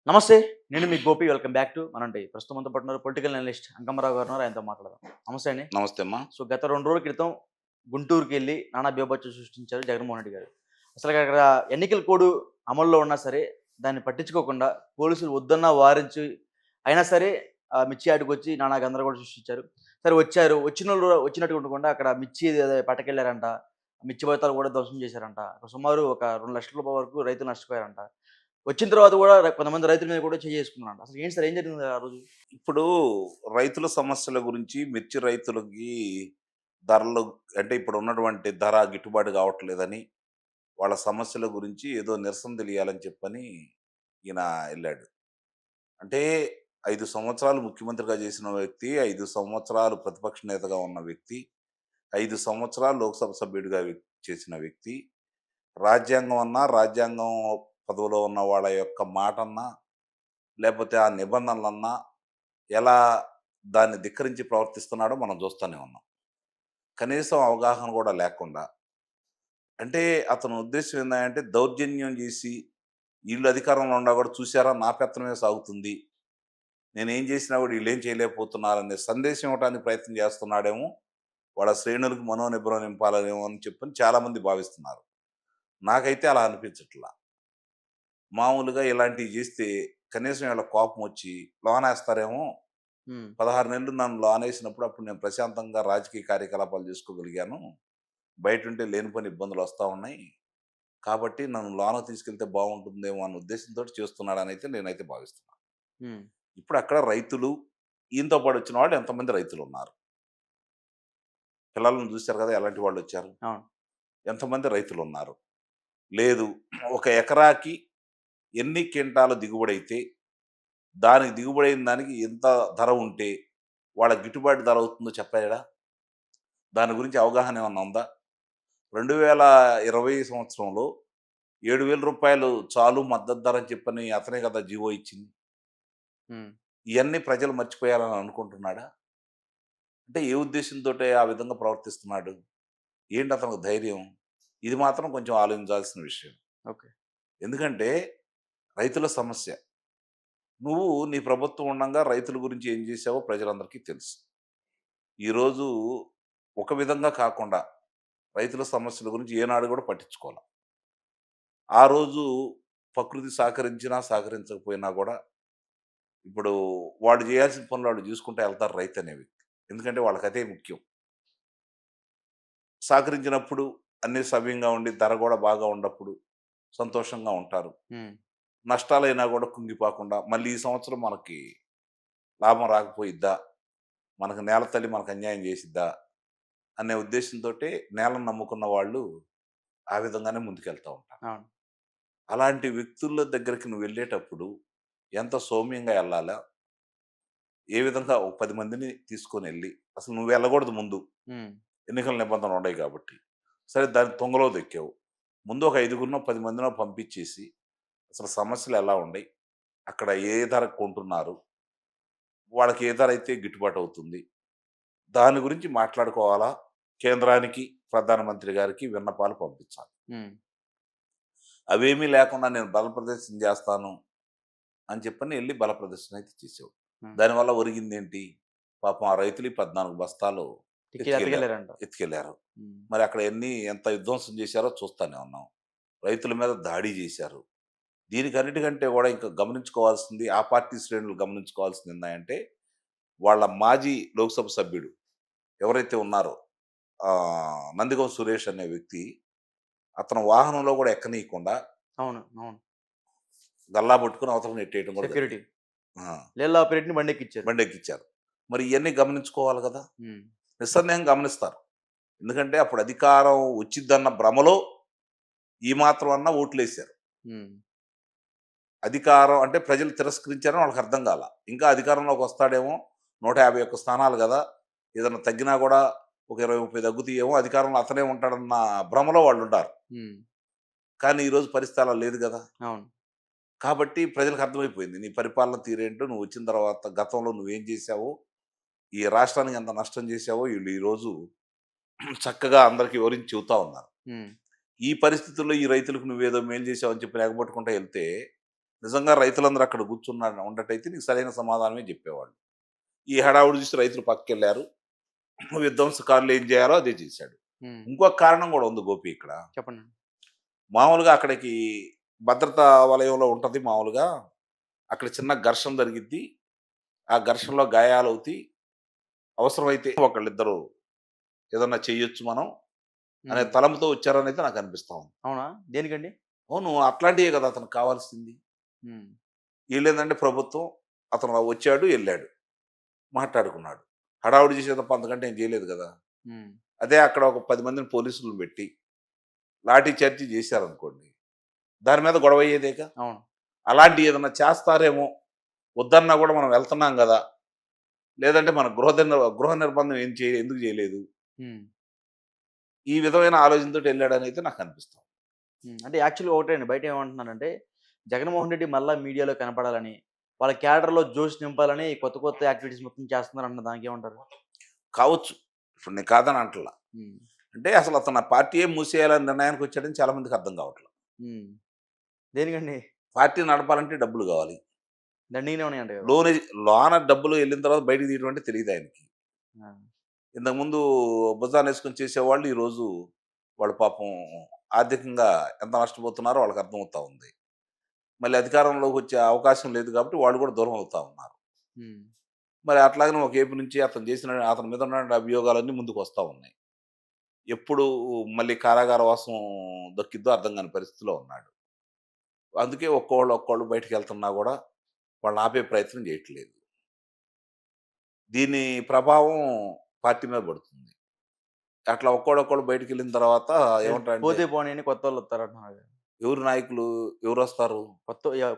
నమస్తే. నేను మీ గోపి. వెల్కమ్ బ్యాక్ టు మనంటి. ప్రస్తుతం మనతో పాటు ఉన్నారు పొలిటికల్ అనలిస్ట్ అంకమ్మరావు గారు ఉన్నారు. ఆయనతో మాట్లాడదాం. నమస్తే అండి. నమస్తే అమ్మా. సో, గత 2 రోజుల క్రితం గుంటూరుకెళ్ళి నానా బీభత్సం సృష్టించారు జగన్మోహన్ రెడ్డి గారు. అసలు అక్కడ ఎన్నికల కోడ్ అమల్లో ఉన్నా సరే, దాన్ని పట్టించుకోకుండా పోలీసులు వద్దన్నా వారించి అయినా సరే మిర్చి యార్డ్‌కొచ్చి నానా గందరగోళం సృష్టించారు. సరే వచ్చారు. వచ్చినోళ్ళు వచ్చినట్టుగా ఉండకుండా అక్కడ మిర్చి పట్టుకెళ్లారంట. మిర్చి బస్తాలు కూడా ధ్వంసం చేశారంట. సుమారు ఒక 2,00,000 వరకు రైతులు నష్టపోయారంట. వచ్చిన తర్వాత గూడా కొంతమంది రైతుల మీద కూడా చేసుకున్నారంట. అసలు ఏంటి సార్ ఏం జరిగింది ఆ రోజు? ఇప్పుడు రైతుల సమస్యల గురించి మిర్చి రైతులకి ధరలు అంటే ఇప్పుడు ఉన్నటువంటి ధర గిట్టుబాటు కావట్లేదని వాళ్ళ సమస్యల గురించి ఏదో నిరసన తెలియాలని చెప్పని ఈయన వెళ్ళాడు. అంటే 5 సంవత్సరాలు ముఖ్యమంత్రిగా చేసిన వ్యక్తి, 5 సంవత్సరాలు ప్రతిపక్ష నేతగా ఉన్న వ్యక్తి, 5 సంవత్సరాలు లోక్సభ సభ్యుడిగా చేసిన వ్యక్తి, రాజ్యాంగం అన్నా రాజ్యాంగం పదవిలో ఉన్న వాళ్ళ యొక్క మాటన్నా లేకపోతే ఆ నిబంధనలన్నా ఎలా దాన్ని ధిక్కరించి ప్రవర్తిస్తున్నాడో మనం చూస్తూనే ఉన్నాం. కనీసం అవగాహన కూడా లేకుండా అంటే అతని ఉద్దేశ్యం ఏందంటే దౌర్జన్యం చేసి వీళ్ళు అధికారంలో ఉన్నా కూడా చూసారా నా పెత్తనమే సాగుతుంది. నేనేం చేసినా కూడా వీళ్ళేం చేయలేకపోతున్నారనే సందేశం ఇవ్వడానికి ప్రయత్నం చేస్తున్నాడేమో. వాళ్ళ శ్రేణులకు మనోనిబ్బరం నింపాలనేమో అని చెప్పని చాలామంది భావిస్తున్నారు. నాకైతే అలా అనిపించట్లా. మామూలుగా ఇలాంటివి చేస్తే కనీసం వీళ్ళ కోపం వచ్చి లోనేస్తారేమో. హ్మ్. 16 నెలలు నన్ను లోనేసినప్పుడు అప్పుడు నేను ప్రశాంతంగా రాజకీయ కార్యకలాపాలు చేసుకోగలిగాను. బయటుంటే లేనిపోని ఇబ్బందులు వస్తా ఉన్నాయి. కాబట్టి నన్ను లోనకి తీసుకెళ్తే బాగుంటుందేమో అన్న ఉద్దేశంతోటి చేస్తున్నాడనైతే నేనైతే భావిస్తున్నాను. హ్మ్. ఇప్పుడు అక్కడ రైతులు, ఈయనతో పాటు వచ్చిన వాళ్ళు ఎంతమంది రైతులున్నారు? పిల్లలను చూసారు కదా! ఎలాంటి వాళ్ళొచ్చారు? అవును. ఎంతమంది రైతులున్నారు? లేదు, ఒక ఎకరాకి ఎన్ని క్వింటాల దిగుబడైతే, దానికి దిగుబడైన దానికి ఎంత ధర ఉంటే, వాళ్ళకి గిట్టుబాటు ధర అవుతుందో చెప్పాడా? దాని గురించి అవగాహన ఏమన్నా ఉందా? 2020 సంవత్సరంలో రూ. 7,000 చాలు మద్దతు ధర అని చెప్పని అతనే కదా జీవో ఇచ్చింది. హ్మ్. ఇయన్నీ ప్రజలు మర్చిపోయారని అనుకుంటున్నాడా? అంటే ఏ ఉద్దేశంతోటి ఆ విధంగా ప్రవర్తిస్తున్నాడు? ఏంటి అతనికి ధైర్యం? ఇది మాత్రం కొంచెం ఆలోచించాల్సిన విషయం. ఓకే. ఎందుకంటే రైతుల సమస్య. నువ్వు నీ ప్రభుత్వం ఉండంగా రైతుల గురించి ఏం చేశావో ప్రజలందరికీ తెలుసు. ఈరోజు ఒక విధంగా కాకుండా రైతుల సమస్యల గురించి ఏనాడు కూడా పట్టించుకోల. ఆ రోజు ప్రకృతి సహకరించినా, సహకరించకపోయినా గూడా ఇప్పుడు వాడు జేయాల్సిన పనులు ఆడు జూసుకుంటా ఎళ్తారు రైతనే వ్యక్తి. ఎందుకంటే వాళ్ళకదే ముఖ్యం. సహకరించినప్పుడు అన్నీ సవ్యంగా ఉండి, ధర గూడా బాగా ఉన్నప్పుడు సంతోషంగా ఉంటారు. హ్మ్. నష్టాలైనా గూడా కుంగిపోకుండా మళ్ళీ ఈ సంవత్సరం మనకి లాభం రాకపోయిద్దా? మనకు నేల తల్లి మనకు అన్యాయం జేసిద్దా? అనే ఉద్దేశంతోటే నేలను నమ్ముకున్న వాళ్ళు ఆ విధంగానే ముందుకెళ్తా ఉంటారు. అవును. అలాంటి వ్యక్తుల దగ్గరికి నువ్వెళ్ళేటప్పుడు ఎంత సౌమ్యంగా ఎళ్ళాలా? ఏ విధంగా ఒక 10 మందిని తీసుకొనెళ్ళి అసలు నువ్వు వెళ్ళకూడదు ముందు. హ్మ్. ఎన్నికల నిబంధనలుండయి గాబట్టి. సరే దాన్ని తుంగలో దొక్కావు. ముందు ఒక 5గురినో, 10 మందినో పంపించేసి అసలు సమస్యలెలా ఉండయి? అక్కడ ఏ ధరకు కొంటున్నారు? వాళ్ళకి ఏ ధర అయితే గిట్టుబాటు అవుతుంది? దాని గురించి మాట్లాడుకోవాలా? కేంద్రానికి, ప్రధానమంత్రి గారికి విన్నపాలు పంపించాలి. హ్మ్. అవేమీ లేకుండా నేను బల ప్రదర్శన జేస్తాను అని చెప్పని ఎళ్లి బల ప్రదర్శన అయితే చేసావు. హ్మ్. దానివల్ల ఒరిగిందేంటి? పాపం ఆ రైతులు ఈ 14 బస్తాలు ఎత్తుకెళ్లారు. ఎత్తుకెళ్లారంట. ఎత్తుకెళ్లారు. హ్మ్. మరి అక్కడ ఎంత విధ్వంసం చేశారో చూస్తానే ఉన్నాం. రైతుల మీద దాడి చేశారు. దీనికన్నిటికంటే గూడా ఇంకా గమనించుకోవాల్సింది ఆ పార్టీ శ్రేణులు గమనించుకోవాల్సింది ఏందంటే, వాళ్ళ మాజీ లోక్‌సభ సభ్యుడు ఎవరైతే ఉన్నారో నందిగం సురేష్ అనే వ్యక్తి అతను వాహనంలో గూడా ఎక్కనీయకుండా అవును. అవును. గల్లా పట్టుకొని అవతల నెట్టేయడం గూడా సెక్యూరిటీ. జరిగింది. ఆ! లీలా ఆపరేట్‌ని బండెక్కిచ్చారు. బండెక్కిచ్చారు. మరి ఇయన్నీ గమనించుకోవాలి గదా! హ్మ్. నిస్సందేహంగా గమనిస్తారు. ఎందుకంటే అప్పుడు అధికారం వచ్చిద్దన్న భ్రమలో ఈ మాత్రం అన్నా ఓట్లేసారు. హ్మ్. అధికారం అంటే ప్రజలు తిరస్కరించారని వాళ్ళకి అర్థం కాల. ఇంకా అధికారంలోకి వస్తాడేమో 151 స్థానాలు గదా! ఏదన్నా తగ్గినా గూడా ఒక 20, 30 తగ్గుతాయేమో అధికారంలో అతనే ఉంటాడన్న భ్రమలో వాళ్ళుంటారు. హ్మ్. కానీ ఈరోజు పరిస్థితి అలా లేదు గదా! అవును. కాబట్టి ప్రజలకు అర్థమైపోయింది. నీ పరిపాలన తీరేంటో, నువ్వు వచ్చిన తర్వాత గతంలో నువ్వేం చేశావో, ఈ రాష్ట్రానికి ఎంత నష్టం చేశావో ఈళ్ళు ఈరోజు చక్కగా అందరికి వివరించి చెబుతా ఉన్నారు. హ్మ్. ఈ పరిస్థితుల్లో ఈ రైతులకు నువ్వేదో మేలు చేశావని చెప్పి ఎగబట్టుకుంటా ఎళ్తే, నిజంగా రైతులందరూ అక్కడ ఉండటైతే నీకు సరైన సమాధానమే చెప్పేవాళ్ళు. ఈ హడావుడి చూసి రైతులు పక్కకెళ్ళారు. విధ్వంసకారులు ఏం చేయాలో అదే చేశాడు. హ్మ్. ఇంకొక కారణం కూడా ఉంది గోపి ఇక్కడ. చెప్పండి. మామూలుగా అక్కడికి భద్రతా వలయంలో ఉంటది మామూలుగా. అక్కడ చిన్న ఘర్షణ జరిగిద్ది. ఆ ఘర్షణలో గాయాలవుతాయి. అవసరమైతే ఒకళ్ళిద్దరు ఏదన్నా చెయ్యొచ్చు మనం అనే హ్మ్. తలంపుతో వచ్చారనైతే నాకు అనిపిస్తా ఉంది. అవునా? దేనికండి? అవును. అట్లాంటియే కదా అతనికి కావాల్సింది. హ్మ్. ఈళ్ళేందంటే ప్రభుత్వం అతను వచ్చాడు, ఎళ్ళాడు. మాట్లాడుకున్నాడు. హడావుడి చేసే తప్ప అంతకంటే ఏం చేయలేదు గదా! హ్మ్. అదే అక్కడ ఒక 10 మందిని పోలీసులను పెట్టి, లాఠీ చార్జీ చేశారనుకోండి. దాని మీద గొడవయ్యేదేగా. అవును. అలాంటియి ఏదన్నా చేస్తారేమో, వద్దన్నా గూడా మనం వెళ్తున్నాం గదా! లేదంటే మన గృహ నిర్బంధం ఎందుకు చేయలేదు? హ్మ్. ఈ విధమైన ఆలోచనతోటి ఎళ్ళాడనైతే నాకనిపిస్తుంది. హ్మ్. అంటే యాక్చువల్‌గా ఒకటే అండి. బయట ఏమంటున్నారంటే, జగన్మోహన్ రెడ్డి మళ్ళా మీడియాలో కనపడాలని, వాళ్ళ క్యాడర్‌లో జోష్ నింపాలని కొత్త కొత్త యాక్టివిటీస్ మొత్తం చేస్తున్నారంటున్నారు. దానికేమంటారు? కావచ్చు. ఇప్పుడు నేను కాదని అంటల్ల. హ్మ్. అంటే అసలు అతను ఆ పార్టీయే మూసేయాలని నిర్ణయానికొచ్చాడని చాలా మందికి అర్థం కావట్ల. హ్మ్. దేనికండి? పార్టీ నడపాలంటే డబ్బులు గావాలి. దండిగానే ఉన్నాయంట గదా! లోనే లోన డబ్బులు ఎళ్ళిన తర్వాత బయటికి తీయడం అంటే తెలీదాయనకి. ఆ! ఇంతకుముందు భుజానేసుకొని చేసేవాళ్ళు ఈరోజు వాళ్ళు పాపం ఆర్థికంగా ఎంత నష్టపోతున్నారో వాళ్ళకి అర్థమవుతా ఉంది. మళ్ళీ అధికారంలోకి వచ్చే అవకాశం లేదు కాబట్టి వాళ్ళు కూడా దూరం అవుతా ఉన్నారు. హ్మ్. మరి అట్లాగనే ఒక ఏపు నుంచి అతని మీద ఉన్న అభియోగాలన్నీ ముందుకొస్తా ఉన్నాయి. ఎప్పుడు మళ్ళీ కారాగార వాసం దక్కిద్దో అర్థం కాని పరిస్థితిలో ఉన్నాడు. అందుకే ఒక్కోళ్ళు బయటికెళ్తున్నా గూడా వాళ్ళని ఆపే ప్రయత్నం చేయట్లేదు. దీని ప్రభావం పార్టీ మీద పడుతుంది. అట్లా ఒక్కోళ్ళొక్కోళ్ళు బయటికెళ్ళిన తర్వాత ఏమంటారంటే పోతే పోనీ అని కొత్తోళ్ళొత్తారంటున్నారు. ఎవరు నాయకులు ఎవరొస్తారు?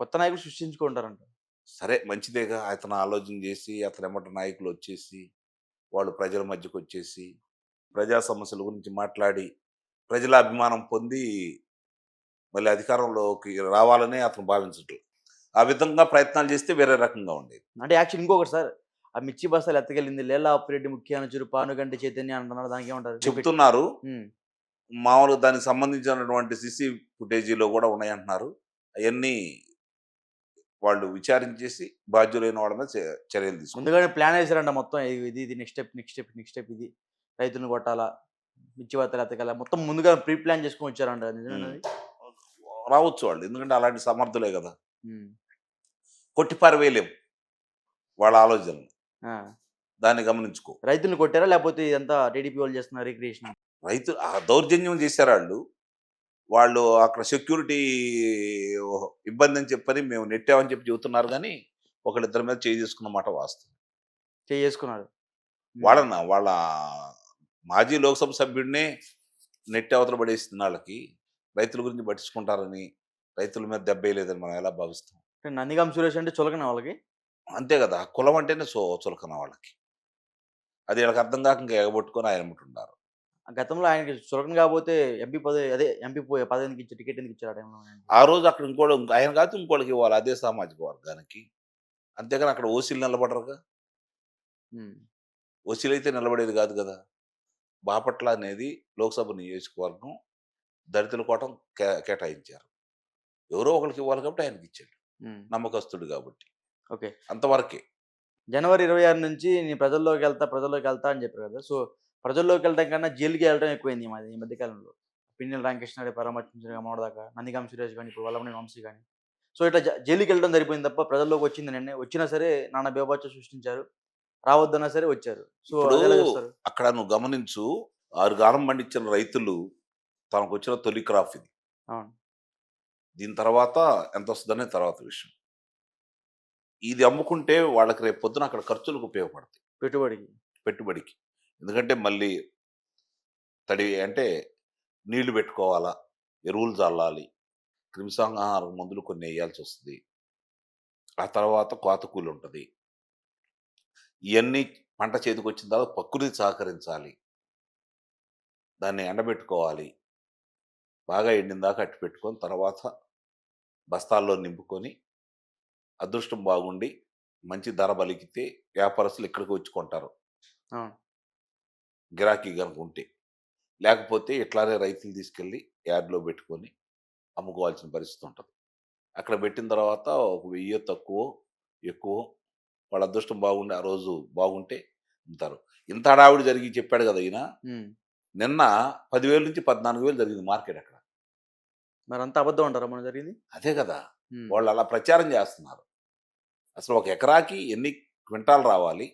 కొత్త నాయకులు సృష్టించుకుంటారంట. సరే మంచిదేగా. అతను ఆలోచన జేసి, అతనెమ్మట నాయకులొచ్చేసి, వాళ్ళు ప్రజల మధ్యకొచ్చేసి, ప్రజా సమస్యల గురించి మాట్లాడి, ప్రజల అభిమానం పొంది, మళ్ళీ అధికారంలోకి రావాలని అతను భావించట్లే. ఆ విధంగా ప్రయత్నాలు చేస్తే వేరే రకంగా ఉండేది. అంటే యాక్చువల్ ఇంకొకటి సార్. ఆ మిర్చి బస్తాలు ఎత్తుకెళ్ళింది లేళ్ల అప్పిరెడ్డి ముఖ్య అనుచరు పానుగంటి చైతన్య అంటున్నారు. దానికేమంటారు? రిపీట్. చెప్తున్నారు. హ్మ్. మామూలుగా దానికి సంబంధించినటువంటి సీసీ ఫుటేజీలో గూడా ఉన్నాయంటున్నారు. అయన్నీ వాళ్ళు విచారించేసి బాధ్యులైన వాళ్ళ మీద చర్యలు ముందుగానే తీసుకుంటారు. ప్లాన్ ఏసారంట మొత్తం. ఇది next step, next step, next step ఇది. రైతులను కొట్టాలా, మిర్చి బత్తాలు ఎత్తకెళ్ళాలి. మొత్తం ముందుగా ప్రీ ప్లాన్ చేసుకొని వచ్చారంట. నిజమేనా హ్మ్. అది? రావచ్చు వాళ్ళు. ఎందుకంటే అలాంటి సమర్థులే గదా! హ్మ్. కొట్టి పారవేయలేం వాళ్ళ ఆలోచనలు. ఆ! దాన్ని గమనించుకో. రైతుల్ని కొట్టారా? లేపోతే ఇదంతా టీడీపీ వాళ్ళు చేస్తున్న రిక్రియేషనా? ఆ దౌర్జన్యం చేశారాళ్ళు. వాళ్ళు అక్కడ సెక్యూరిటీ ఇబ్బందని చెప్పని మేము నెట్టామని చెప్పి చెబుతున్నారు గానీ, ఒకళ్ళిద్దరి మీద చేయి చేసుకున్న మాట వాస్తవం. చేసుకున్నారు. హ్మ్. వాళ్ళ మాజీ లోక్‌సభ సభ్యుడినే నెట్టి అవతల పడేసినాళ్ళకి, రైతుల గురించి పట్టించుకుంటారని, రైతుల మీద దెబ్బేయలేదని మనం ఎలా భావిస్తాం? నందిగాం సురేష్ అంటే చులకనా వాళ్ళకి? అంతే గదా! కులం అంటేనే చులకన వాళ్ళకి. అది ఈళ్ళకి అర్థం గాక ఇంక ఎగబట్టుకొని ఆయన ఎమ్మటుండారు. గతంలో ఆయనకి చులకన కాపోతే ఎంపీ పదవి అదే ఎంపీ పదవి ఎందుకిచ్చారు? టికెట్ ఎందుకిచ్చారు ఆ టైంలో ఆయనకి? ఆ రోజు అక్కడ ఆయన కాకపోతే ఇంకోళ్ళకివ్వాలి అదే సామాజిక వర్గానికి. అంతేగాని అక్కడ ఓసీలు నిలబడరుగా. హ్మ్. ఓసీలైతే నిలబడేది గాదు గదా! బాపట్ల అనేది లోక్‌సభ నియోజకవర్గం దళితుల కోటం కేటాయించారు. ఎవరో ఒకళ్ళకి ఇవ్వాలి కాబట్టి ఆయనకిచ్చాడు. హ్మ్. నమ్మకస్తుడు గాబట్టి. ఓకే. అంతవరకే. జనవరి 26 నుంచి నేను ప్రజల్లోకెళ్తా అని చెప్పారు కదా! సో, ప్రజల్లోకెళ్ళడం కన్నా జైలుకి వెళ్ళడం ఎక్కువైంది ఈ మధ్య కాలంలో. పిన్నెల రామకృష్ణారెడ్డి పరామర్శించడం మొన్నటిదాకా, నందిగాం సురేష్ గాని, ఇప్పుడు వల్లభనేని వంశీ గాని. సో, ఇట్లా జైలుకెళ్ళడం సరిపోయింది తప్ప ప్రజల్లోకొచ్చింది వచ్చినా సరే నానా బీభత్సం సృష్టించారు. రావద్దన్నా సరే వచ్చారు. సో, ఇప్పుడు అదెలా చూస్తారు? అక్కడ నువ్వు గమనించు 6 గాలం పండించిన రైతులు తనకొచ్చిన తొలి క్రాప్ ఇది. అవును. దీని తర్వాత ఎంతొస్తదనేది తర్వాత విషయం. ఇది అమ్ముకుంటే వాళ్ళకి రేపు పొద్దున అక్కడ ఖర్చులకు ఉపయోగపడతాయి. పెట్టుబడికి. పెట్టుబడికి. ఎందుకంటే మళ్ళీ అంటే నీళ్లు పెట్టుకోవాలా, ఎరువులు చల్లాలి, క్రిమిసంహారక మందులు కొన్ని ఎయ్యాల్సొస్తది. ఆ తర్వాత కోత కూలుంటది. ఇయన్నీ పంట చేతికొచ్చిన తర్వాత ప్రకృతి సహకరించాలి. దాన్ని ఎండబెట్టుకోవాలి. బాగా ఎండిన దాకా అట్టి పెట్టుకొని తర్వాత బస్తాల్లో నింపుకొని అదృష్టం బాగుండి మంచి ధర పలికితే వ్యాపారస్తులు ఇక్కడికి వచ్చి కొంటారు. అవును. గిరాకీ గనుక ఉంటే. లేకపోతే ఇట్లానే రైతులు తీసుకెళ్ళి యార్డ్‌లో పెట్టుకొని అమ్ముకోవాల్సిన పరిస్థితి ఉంటది. అక్కడ పెట్టిన తర్వాత ఒక 1000 తక్కువో, ఎక్కువో వాళ్ళ అదృష్టం బాగుండి ఆ రోజు బాగుంటే అమ్ముతారు. ఇంత హడావిడి జరిగి చెప్పాడు కదా ఈయన. హ్మ్. నిన్న 10,000-14,000 జరిగింది మార్కెట్ అక్కడ. మరంతా అబద్ధం అంటారా మొన్న జరిగింది? అదే కదా! హ్మ్. వాళ్ళు అలా ప్రచారం చేస్తున్నారు. అసలు ఒక ఎకరాకి ఎన్ని క్వింటాలు రావాలి?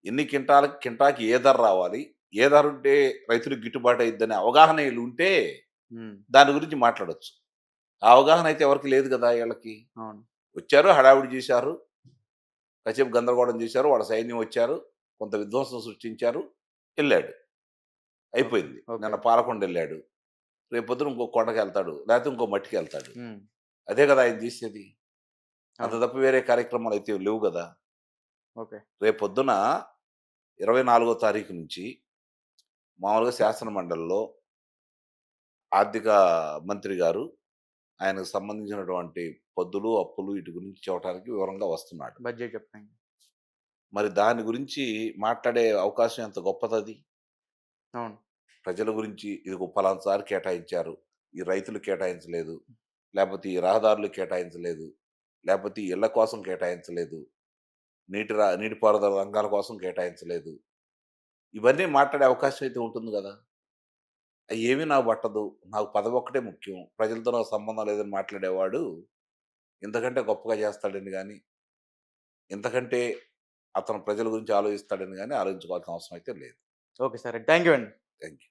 ఎన్ని క్వింటాలకి కింటాకి ఏ ధర రావాలి? ఏ ధర ఉంటే రైతులకు గిట్టుబాటు అయిద్దనే అవగాహన ఈళ్ళుంటే హ్మ్. దాని గురించి మాట్లాడొచ్చు. ఆ అవగాహన అయితే ఎవరికీ లేదు కదా! ఈళ్ళకి. అవును. వచ్చారు, హడావిడి చేశారు. కాసేపు గందరగోళం చేశారు. వాళ్ళ సైన్యం వచ్చారు. కొంత విధ్వంసం సృష్టించారు. ఎళ్ళాడు. ఓకే. అయిపోయింది. ఓకే. నిన్న పాలకొండెళ్ళాడు. రేపొద్దున ఇంకో కొండకెళ్తాడు. లేతే ఇంకో మట్టికెళ్తాడు. హ్మ్. అదే కదా ఆయన చేసేది. అంత అవును. తప్ప వేరే కార్యక్రమాలయితే లేవు గదా! ఓకే. రేపొద్దున 24 తారీఖు నుంచి మామూలుగా శాసన మండలిలో ఆర్థిక మంత్రి గారు ఆయనకు సంబంధించినటువంటి పద్దులు, అప్పులు వీటి గురించి చెప్పడానికి వివరంగా వస్తున్నాడు. బడ్జెట్ చెప్పడానికి. మరి దాని గురించి మాట్లాడే అవకాశం ఎంత గొప్పదది. అవును. ప్రజల గురించి ఇదిగో పలానా సారి కేటాయించారు. ఈ రైతులు కేటాయించలేదు. లేపోతే ఈ రహదారులు కేటాయించలేదు. లేపోతే ఈ ఇళ్ళ కోసం కేటాయించలేదు. నీటిపారుదల రంగాల కోసం కేటాయించలేదు. ఇవన్నీ మాట్లాడే అవకాశం అయితే ఉంటుంది గదా! అయ్యేమీ నాకు పట్టదు. నాకు పదవొక్కటే ముఖ్యం. ప్రజలతో నాకు సంబంధం లేదని మాట్లాడేవాడు ఇంతకంటే గొప్పగా చేస్తాడని గాని, ఇంతకంటే అతను ప్రజల గురించి ఆలోచిస్తాడని గాని ఆలోచించుకోవాల్సిన అవసరం అయితే లేదు. ఓకే. సరే. థాంక్ యూ అండి. Thank you.